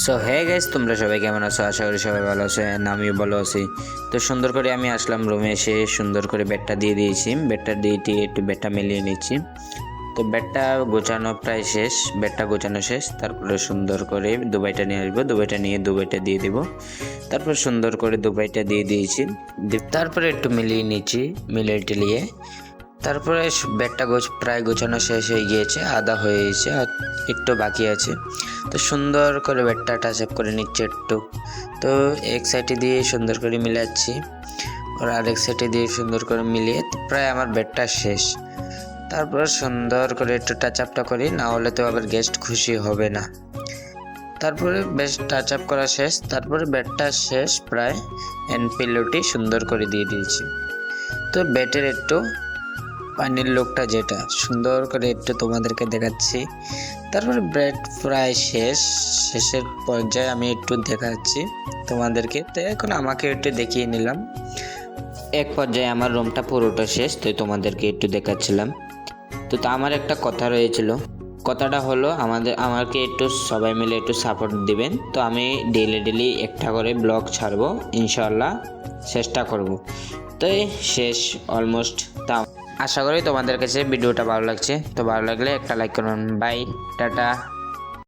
So hey guys, তোমরা সবাই কেমন আছো? আশা করি সবাই ভালো আছো, আমিও ভালো আছি। তো সুন্দর করে আমি আসলাম রুমে, এসে সুন্দর করে বেডটা দিয়ে দিয়েছি। বেডটা দিয়ে একটু বেডটা মিলিয়ে নিচ্ছি। তো বেডটা গোছানো প্রায় শেষ, বেডটা গোছানো শেষ। তারপরে সুন্দর করে দুবাইটা নিয়ে আসবো, দুবাইটা নিয়ে দুবাইটা দিয়ে দিব। তারপর সুন্দর করে দুবাইটা দিয়ে দিয়েছি। তারপরে একটু মিলিয়ে নিচ্ছি, মিলিয়ে টিলিয়ে তারপরে বেডটা প্রায় গোছানো শেষ হয়ে গিয়েছে, আধা হয়ে গেছে আর একটু বাকি আছে। তো সুন্দর করে বেডটা টাচ আপ করে নিচ্ছে একটু। তো এক সাইডে দিয়ে সুন্দর করে মিলাচ্ছি, আর আরেক সাইডে দিয়ে সুন্দর করে মিলিয়ে প্রায় আমার বেডটা শেষ। তারপর সুন্দর করে একটু টাচ আপটা করি, না হলে তো আবার গেস্ট খুশি হবে না। তারপরে বেশ টাচ আপ করা শেষ, তারপরে বেডটা শেষ প্রায়। এন্ড পিলোটি সুন্দর করে দিয়ে দিয়েছি। তো বেডের একটু পানির লোকটা যেটা সুন্দর করে একটু তোমাদেরকে দেখাচ্ছি। তারপরে বেড প্রায় শেষের পর্যায়ে আমি একটু দেখাচ্ছি তোমাদেরকে। তো এখন আমাকে একটু দেখিয়ে নিলাম। এক পর্যায়ে আমার রুমটা পুরোটা শেষ, তো তোমাদেরকে একটু দেখাচ্ছিলাম। তো আমার একটা কথা রয়েছিল, কথাটা হলো আমাকে একটু সবাই মিলে একটু সাপোর্ট দিবেন। তো আমি ডেলি একটা করে ব্লগ ছাড়বো ইনশাল্লাহ, চেষ্টা করব। তো শেষ অলমোস্ট। তা আশা করি তোমাদের কাছে ভিডিওটা ভালো লাগছে। তো ভালো লাগলে একটা লাইক করুন। Bye, tata.